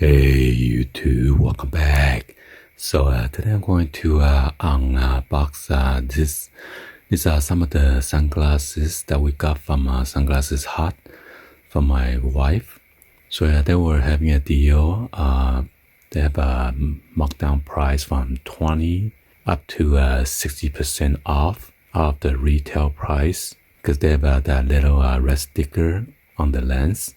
Hey YouTube, welcome back. So today I'm going to unbox these are some of the sunglasses that we got from Sunglasses Hut from my wife. So they were having a deal. They have a markdown price from 20 up to 60% off of the retail price because they have that little red sticker on the lens.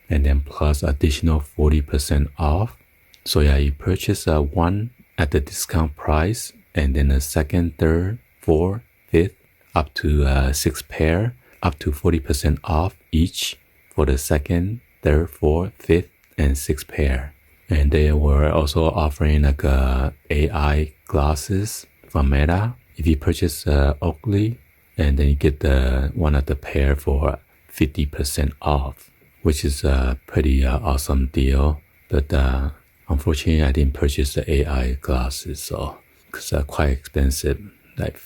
And then plus additional 40% off. So yeah, you purchase one at the discount price, and then a second, third, fourth, fifth, up to 6 pair, up to 40% off each for the second, third, fourth, fifth, and 6th pair. And they were also offering like AI glasses from Meta. If you purchase Oakley, and then you get one of the pair for 50% off, which is a pretty awesome deal. But unfortunately, I didn't purchase the AI glasses, so because they're quite expensive, like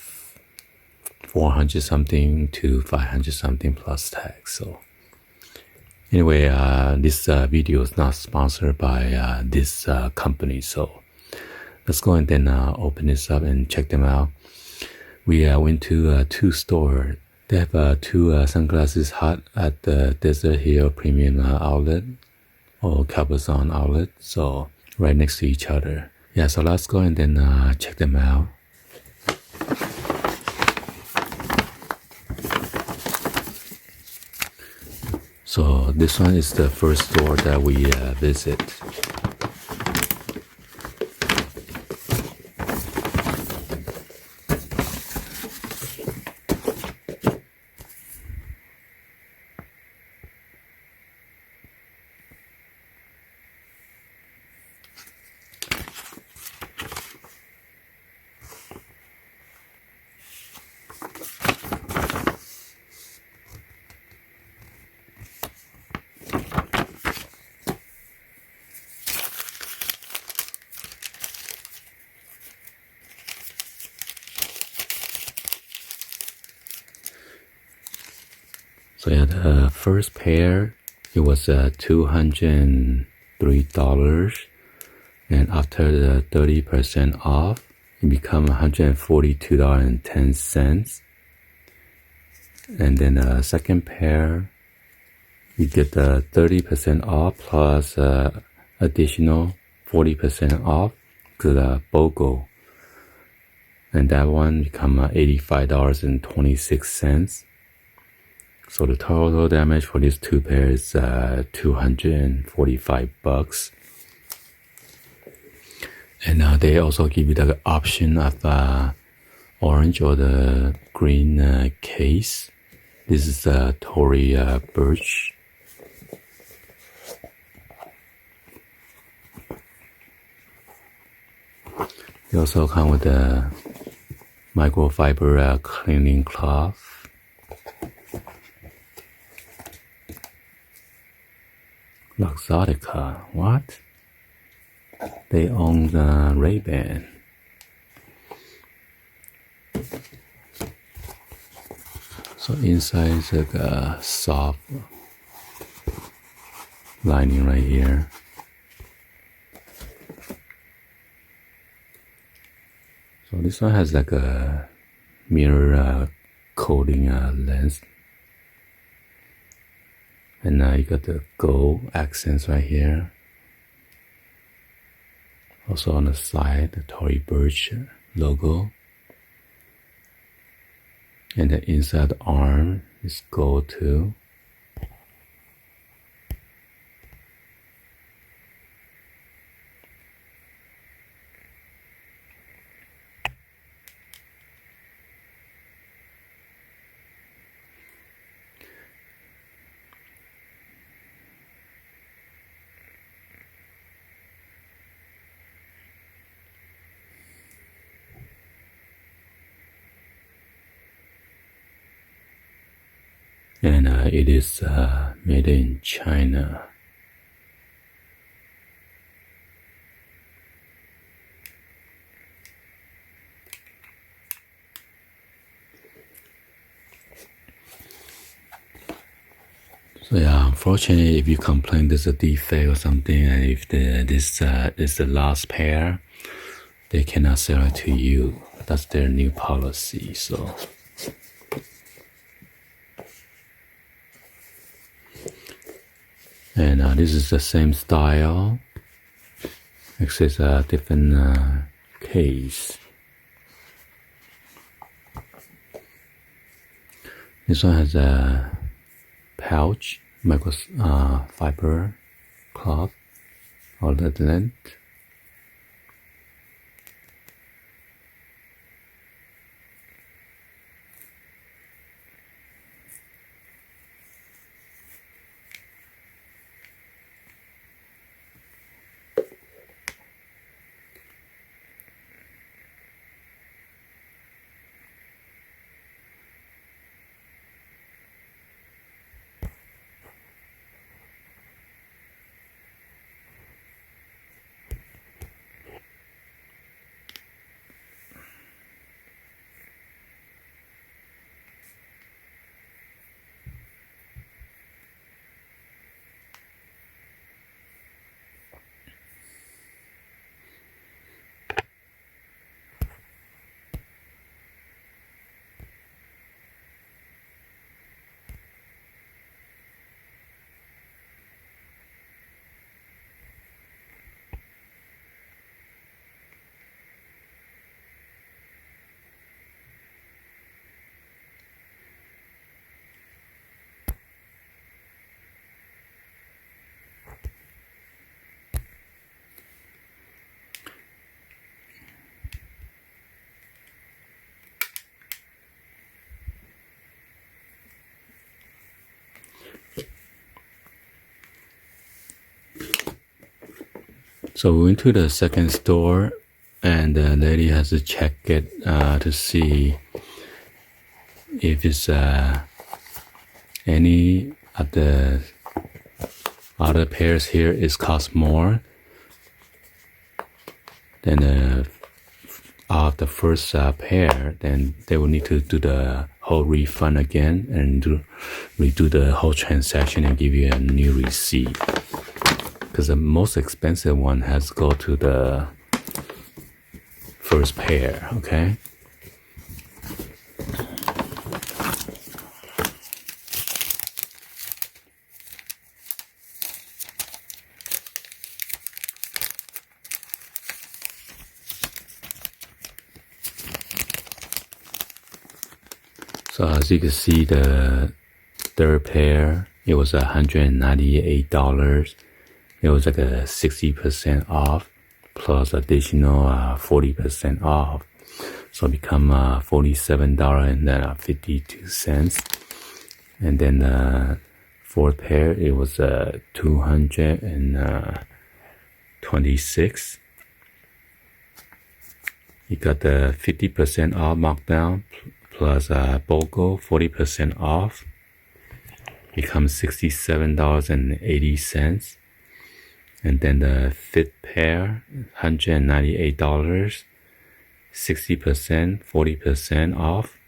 400 something to 500 something plus tax. So anyway, this video is not sponsored by this company, so let's go and then open this up and check them out. We went to 2 stores. They have 2 Sunglasses Hut at the Desert Hill Premium Outlet or Cabazon Outlet, so right next to each other. Yeah, so let's go and then check them out. So this one is the first store that we visit. So yeah, the first pair, it was $203, and after the 30% off, it become $142.10. And then the second pair, you get the 30% off plus additional 40% off to the BOGO. And that one become $85.26. So the total damage for these 2 pairs is $245. And they also give you the option of orange or the green case. This is Tory Burch. They also come with a microfiber cleaning cloth. Luxottica, what? They own the Ray-Ban. So inside is like a soft lining right here. So this one has like a mirror coating lens. And now you got the gold accents right here. Also on the side, the Tory Burch logo. And the inside arm is gold too. And it is made in China. So yeah, unfortunately, if you complain there's a defect or something, and if this is the last pair, they cannot sell it to you. That's their new policy. So, and this is the same style, except a different case. This one has a pouch, microfiber cloth, all the length. So we went to the second store, and the lady has to check it to see if it's any of the other pairs here is cost more than the first pair. Then they will need to do the whole refund again and redo the whole transaction and give you a new receipt. Because the most expensive one has to go to the first pair, okay? So as you can see, the third pair, it was $198. It was like a 60% off plus additional 40% off. So it become $47.52. And then the fourth pair, it was $226. You got the 50% off markdown plus BOGO 40% off. Becomes $67.80. And then the fifth pair, $198, 60%, 40% off,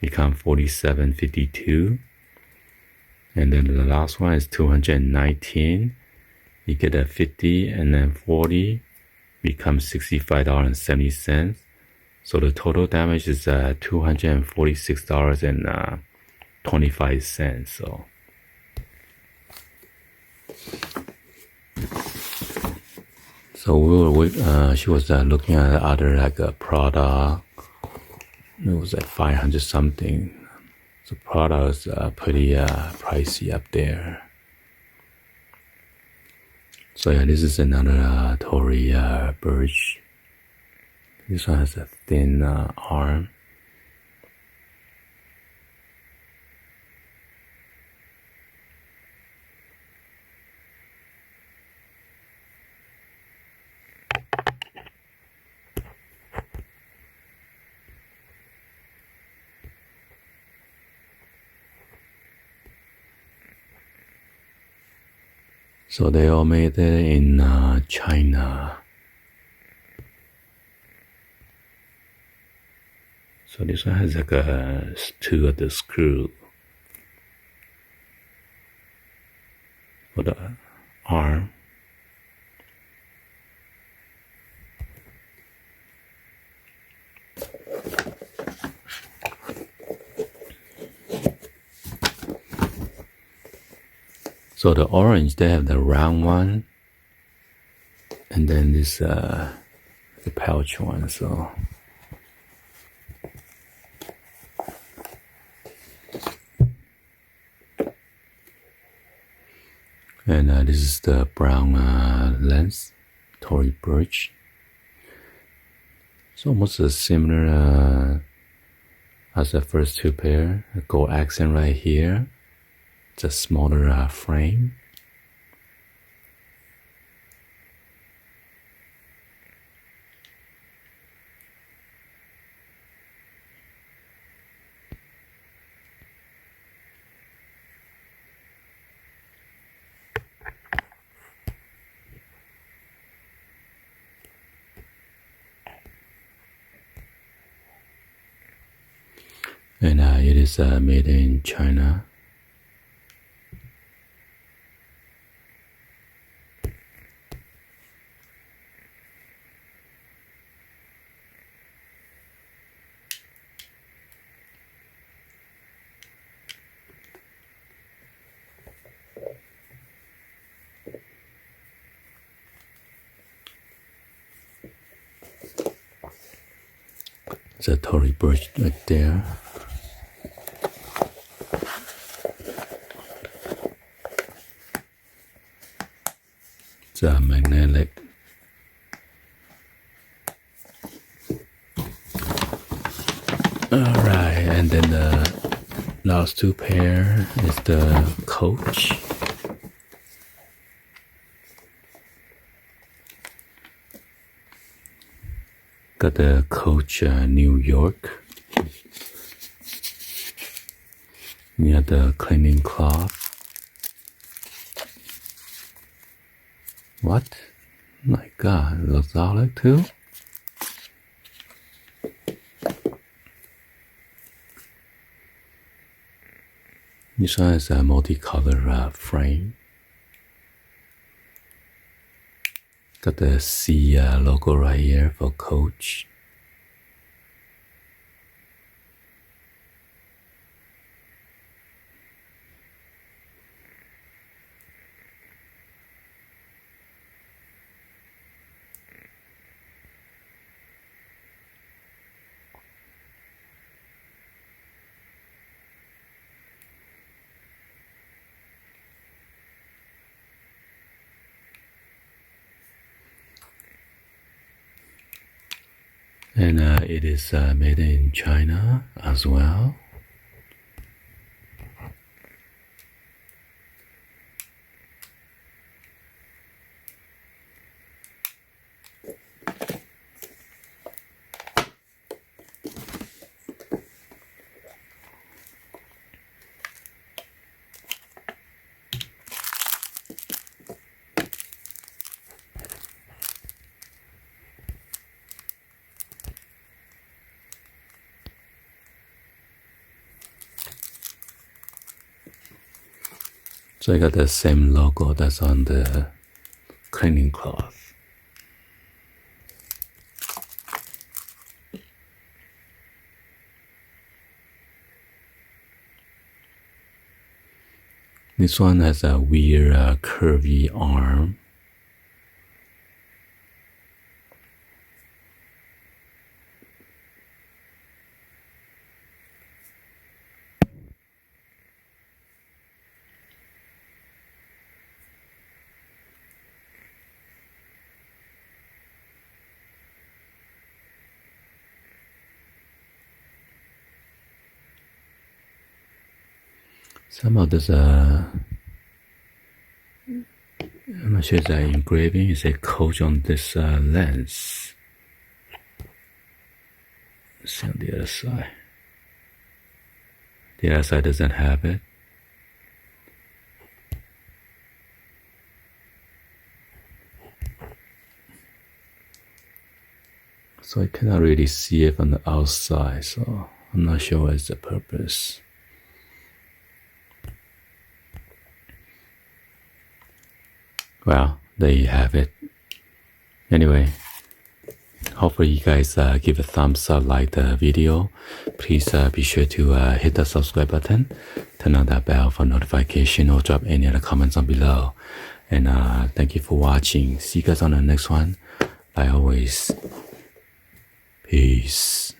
become $47.52. And then the last one is $219. You get a 50 and then 40, becomes $65.70. So the total damage is $246.25. So she was looking at other like a product. It was like 500 something. So product is pretty pricey up there. So yeah, this is another Tory Burch. This one has a thin arm. So they all made it in China. So this one has like two of the screw. the arm. So the orange, they have the round one, and then this the pouch one. So and this is the brown lens, Tory Burch. It's almost similar as the first two pair. A gold accent right here. It's a smaller frame. And it is made in China. The Tory Burch right there. It's a magnetic. Alright, and then the last two pair is the Coach. Got the Coach New York. You have the cleaning cloth. What? My God, it looks solid too. This one is a multicolor frame. Got the C logo right here for Coach. And it is made in China as well. So I got the same logo that's on the cleaning cloth. This one has a weird curvy arm. Some of this, I'm not sure it's an engraving. It's a Coach on this lens. Let's see on the other side. The other side doesn't have it. So I cannot really see it from the outside, so I'm not sure what's the purpose. well, there you have it. Anyway, hopefully you guys give a thumbs up, like the video. Please be sure to hit the subscribe button, turn on that bell for notification, or drop any other comments on below. And thank you for watching. See you guys on the next one. Like always, peace.